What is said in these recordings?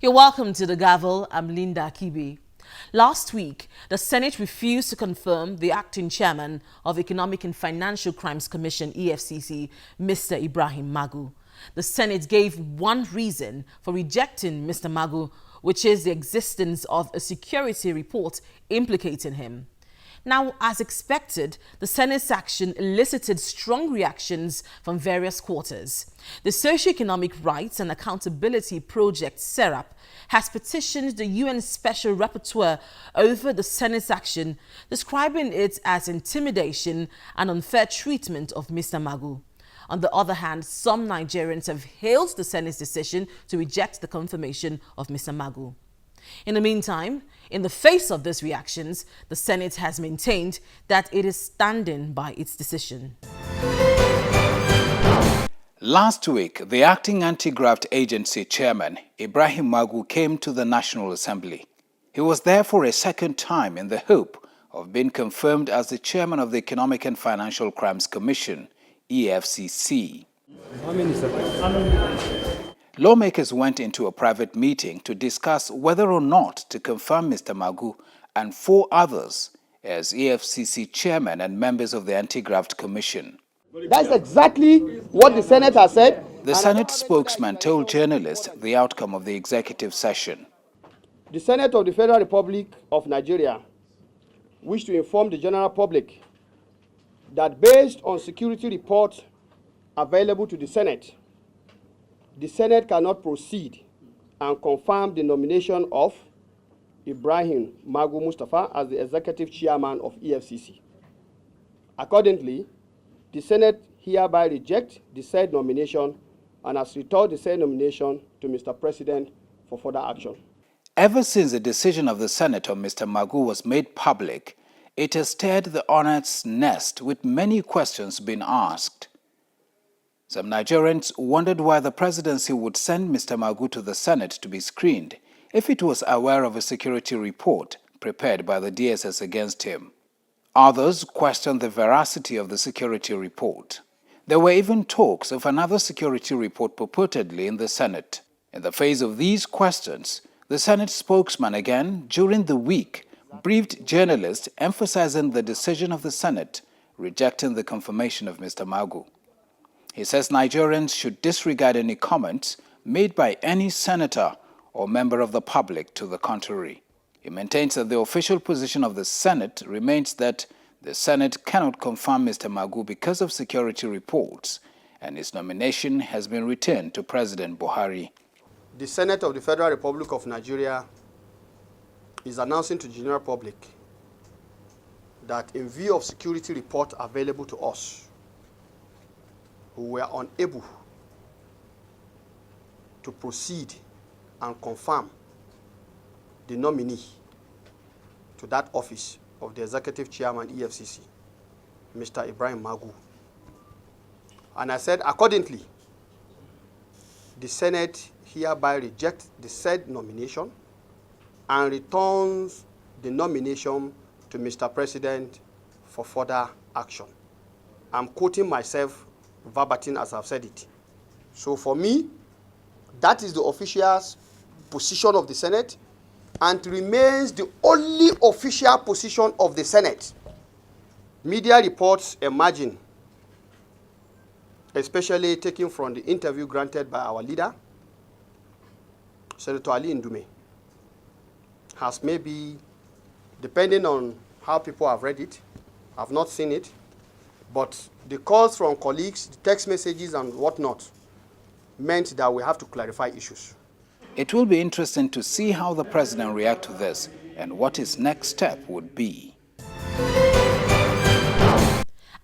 You're welcome to the Gavel. I'm Linda Kibi. Last week, the Senate refused to confirm the acting chairman of Economic and Financial Crimes Commission, EFCC, Mr. Ibrahim Magu. The Senate gave one reason for rejecting Mr. Magu, which is the existence of a security report implicating him. Now, as expected, the Senate's action elicited strong reactions from various quarters. The Socioeconomic Rights and Accountability Project, SERAP, has petitioned the UN Special Rapporteur over the Senate's action, describing it as intimidation and unfair treatment of Mr. Magu. On the other hand, some Nigerians have hailed the Senate's decision to reject the confirmation of Mr. Magu. In the meantime, in the face of these reactions, the Senate has maintained that it is standing by its decision. Last week, the acting anti-graft agency chairman, Ibrahim Magu, came to the National Assembly. He was there for a second time in the hope of being confirmed as the chairman of the Economic and Financial Crimes Commission, EFCC. Lawmakers went into a private meeting to discuss whether or not to confirm Mr. Magu and 4 others as EFCC chairman and members of the Anti-Graft Commission. That's exactly what the Senate has said. The Senate spokesman told journalists the outcome of the executive session. The Senate of the Federal Republic of Nigeria wish to inform the general public that based on security reports available to the Senate cannot proceed and confirm the nomination of Ibrahim Magu Mustafa as the executive chairman of EFCC. Accordingly, the Senate hereby rejects the said nomination and has returned the said nomination to Mr. President for further action. Ever since the decision of the Senate on Mr. Magu was made public, it has stirred the hornet's nest with many questions being asked. Some Nigerians wondered why the presidency would send Mr. Magu to the Senate to be screened if it was aware of a security report prepared by the DSS against him. Others questioned the veracity of the security report. There were even talks of another security report purportedly in the Senate. In the face of these questions, the Senate spokesman again, during the week, briefed journalists emphasizing the decision of the Senate rejecting the confirmation of Mr. Magu. He says Nigerians should disregard any comments made by any senator or member of the public to the contrary. He maintains that the official position of the Senate remains that the Senate cannot confirm Mr. Magu because of security reports, and his nomination has been returned to President Buhari. The Senate of the Federal Republic of Nigeria is announcing to the general public that in view of security reports available to us, who were unable to proceed and confirm the nominee to that office of the executive chairman EFCC, Mr. Ibrahim Magu. And I said, accordingly, the Senate hereby rejects the said nomination and returns the nomination to Mr. President for further action. I'm quoting myself verbatim as I've said it. So for me, that is the official position of the Senate and remains the only official position of the Senate. Media reports emerging, especially taken from the interview granted by our leader, Senator Ali Ndume, has maybe, depending on how people have read it, I've not seen it, but the calls from colleagues, the text messages and whatnot, meant that we have to clarify issues. It will be interesting to see how the president reacts to this and what his next step would be.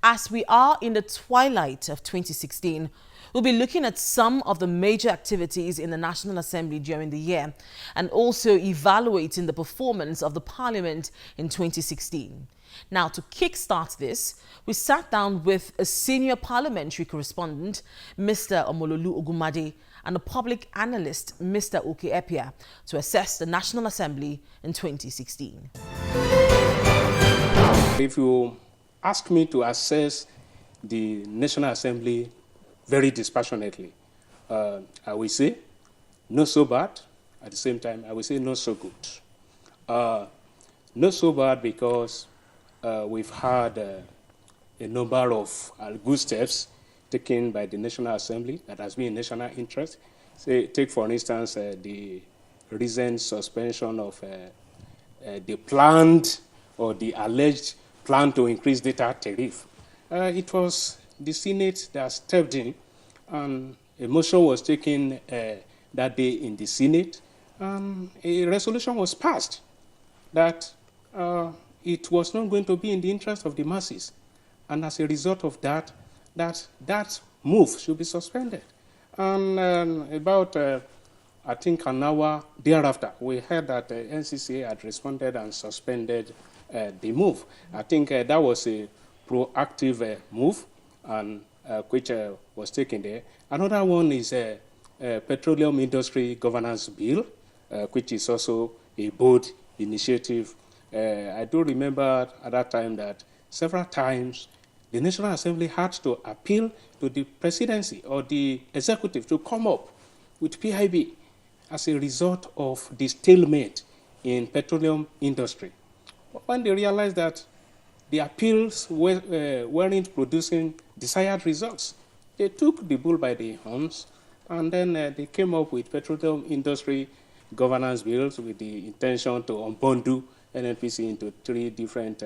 As we are in the twilight of 2016, we'll be looking at some of the major activities in the National Assembly during the year and also evaluating the performance of the Parliament in 2016. Now, to kickstart this, we sat down with a senior parliamentary correspondent, Mr. Omololu Ogumade, and a public analyst, Mr. Oke Epia, to assess the National Assembly in 2016. If you ask me to assess the National Assembly very dispassionately, I will say, not so bad, at the same time, I would say not so good. Not so bad because we've had a number of good steps taken by the National Assembly that has been in national interest. Say, take for instance the recent suspension of the planned or the alleged plan to increase data tariff. It was the Senate that stepped in, and a motion was taken that day in the Senate, and a resolution was passed that it was not going to be in the interest of the masses. And as a result of that, that move should be suspended. And about, I think, an hour thereafter, we heard that the NCCA had responded and suspended the move. I think that was a proactive move, and which was taken there. Another one is a Petroleum Industry Governance Bill, which is also a bold initiative. I do remember at that time that several times the National Assembly had to appeal to the presidency or the executive to come up with PIB as a result of the stalemate in petroleum industry. When they realized that the appeals weren't producing desired results, they took the bull by the horns, and then they came up with petroleum industry governance bills with the intention to unbundle NNPC into 3 different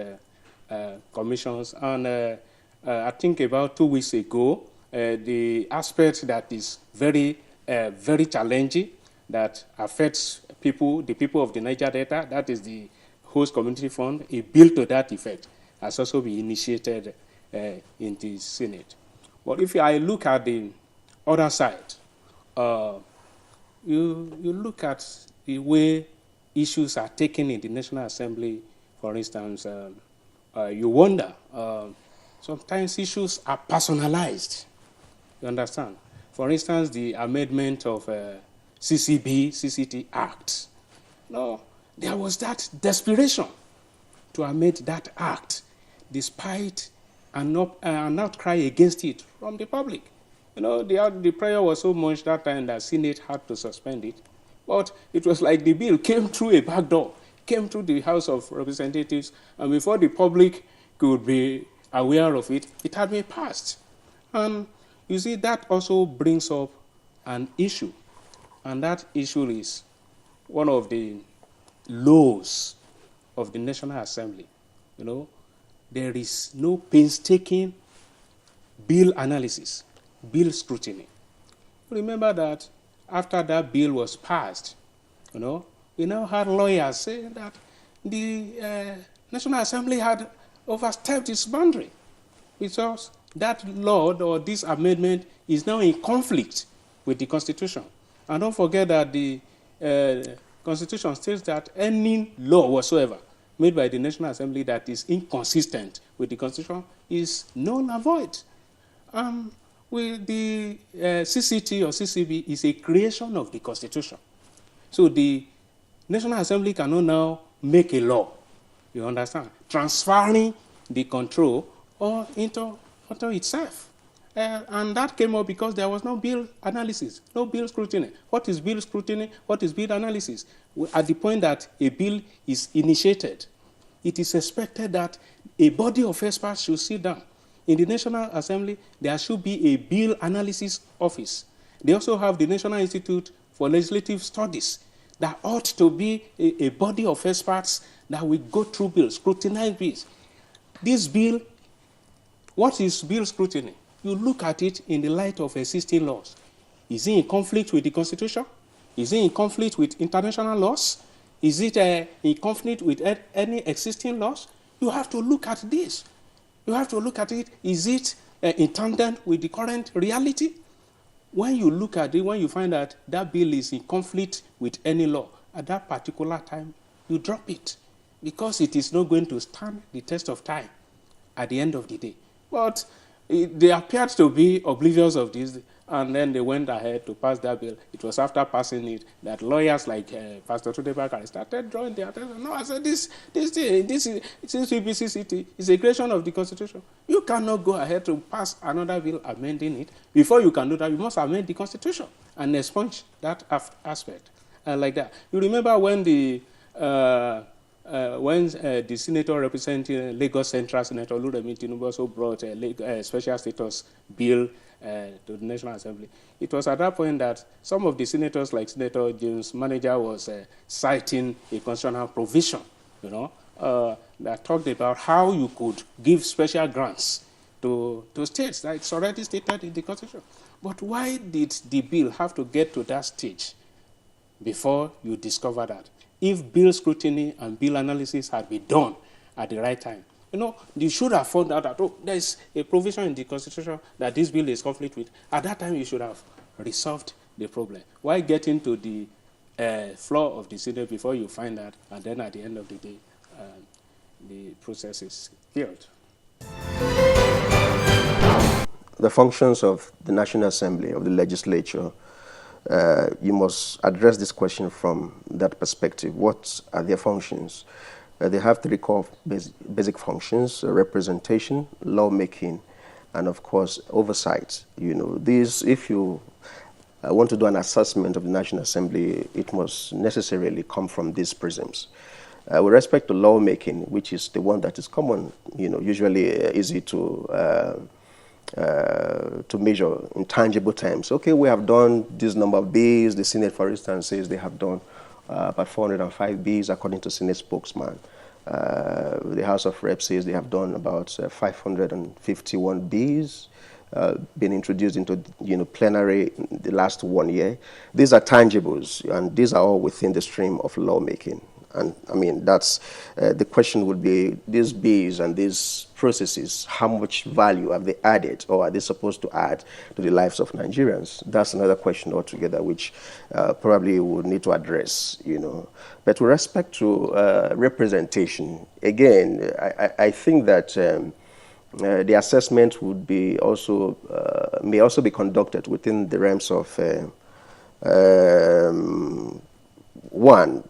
commissions. And I think about 2 weeks ago, the aspect that is very, very challenging, that affects people, the people of the Niger Delta, that is the host community fund, a bill to that effect has also been initiated in the Senate. But if I look at the other side, you look at the way issues are taken in the National Assembly, for instance, you wonder, sometimes issues are personalized, you understand? For instance, the amendment of CCT Act. No, there was that desperation to amend that act, despite an outcry against it from the public. You know, the prayer was so much that time that Senate had to suspend it. But it was like the bill came through a back door, came through the House of Representatives, and before the public could be aware of it, it had been passed. And you see, that also brings up an issue. And that issue is one of the laws of the National Assembly. You know, there is no painstaking bill analysis, bill scrutiny. Remember that after that bill was passed, you know, we now had lawyers saying that the National Assembly had overstepped its boundary because that law or this amendment is now in conflict with the Constitution. And don't forget that the Constitution states that any law whatsoever made by the National Assembly that is inconsistent with the Constitution is null and void. With the CCT or CCB is a creation of the Constitution. So the National Assembly cannot now make a law, you understand, transferring the control or into itself. And that came up because there was no bill analysis, no bill scrutiny. What is bill scrutiny? What is bill analysis? At the point that a bill is initiated, it is expected that a body of experts should sit down. In the National Assembly, there should be a bill analysis office. They also have the National Institute for Legislative Studies. That ought to be a body of experts that will go through bills, scrutinize bills. This bill, what is bill scrutiny? You look at it in the light of existing laws. Is it in conflict with the Constitution? Is it in conflict with international laws? Is it in conflict with any existing laws? You have to look at this. You have to look at it. Is it in tandem with the current reality? When you look at it, when you find that that bill is in conflict with any law, at that particular time, you drop it because it is not going to stand the test of time at the end of the day. But they appeared to be oblivious of this, and then they went ahead to pass that bill. It was after passing it that lawyers like Pastor Tudebakari started drawing their attention. No, I said, this CCT is a creation of the Constitution. You cannot go ahead to pass another bill amending it. Before you can do that, you must amend the Constitution and expunge that aspect. like that. You remember when the senator representing Lagos Central, Senator Oluremi Tinubu, also brought a special status bill to the National Assembly. It was at that point that some of the senators, like Senator James Manager, was citing a constitutional provision, that talked about how you could give special grants to states. It's already stated in the Constitution. But why did the bill have to get to that stage before you discover that? If bill scrutiny and bill analysis had been done at the right time, you should have found out that, there's a provision in the Constitution that this bill is conflict with. At that time, you should have resolved the problem. Why get into the floor of the Senate before you find that, and then at the end of the day, the process is failed? The functions of the National Assembly, of the legislature, you must address this question from that perspective. What are their functions? They have three core basic functions: representation, lawmaking, and of course oversight. These, if you want to do an assessment of the National Assembly, it must necessarily come from these prisms. With respect to lawmaking, which is the one that is common, usually easy to measure in tangible terms. Okay, we have done this number of bills. The Senate, for instance, says they have done about 405 bills, according to Senate spokesman. The House of Reps says they have done about 551 bills, been introduced into plenary in the last 1 year. These are tangibles, and these are all within the stream of lawmaking. And I mean, that's the question would be, these bills and these processes, how much value have they added, or are they supposed to add to the lives of Nigerians? That's another question altogether, which probably we would need to address, But with respect to representation, again, I think that the assessment would be also, may also be conducted within the realms of one,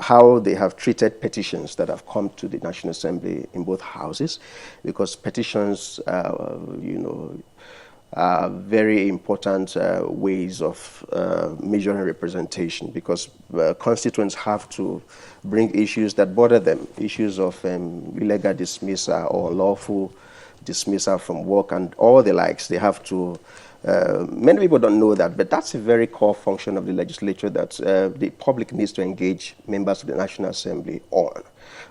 how they have treated petitions that have come to the National Assembly in both houses, because petitions, are very important ways of measuring representation, because constituents have to bring issues that bother them, issues of illegal dismissal or unlawful dismissal from work and all the likes. They have to many people don't know that, but that's a very core function of the legislature that the public needs to engage members of the National Assembly on.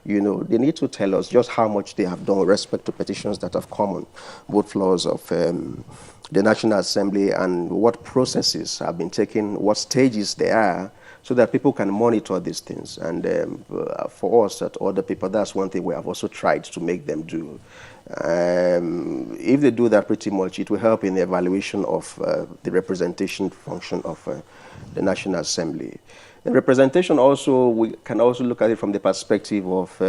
They need to tell us just how much they have done with respect to petitions that have come on both floors of the National Assembly, and what processes have been taken, what stages they are, so that people can monitor these things. And for us at other people, that's one thing we have also tried to make them do. If they do that pretty much, it will help in the evaluation of the representation function of the National Assembly. The representation also, we can also look at it from the perspective of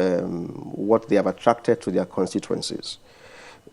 what they have attracted to their constituencies.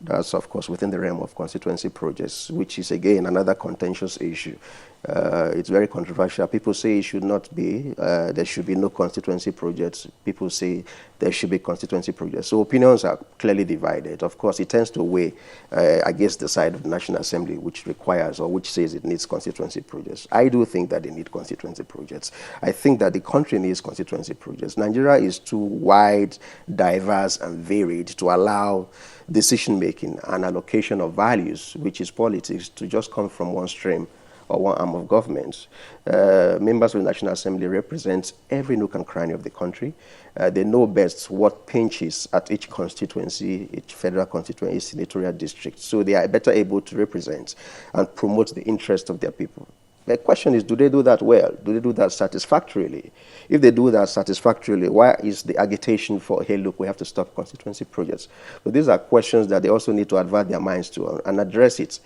That's, of course, within the realm of constituency projects, which is, again, another contentious issue. It's very controversial. People say it should not be. There should be no constituency projects. People say there should be constituency projects. So opinions are clearly divided. Of course, it tends to weigh against the side of the National Assembly, which requires or which says it needs constituency projects. I do think that they need constituency projects. I think that the country needs constituency projects. Nigeria is too wide, diverse, and varied to allow decision-making and allocation of values, which is politics, to just come from one stream or one arm of government. Members of the National Assembly represent every nook and cranny of the country. They know best what pinches at each constituency, each federal constituency, each senatorial district. So they are better able to represent and promote the interest of their people. The question is, do they do that well? Do they do that satisfactorily? If they do that satisfactorily, why is the agitation for, hey, look, we have to stop constituency projects? So these are questions that they also need to advert their minds to and address it.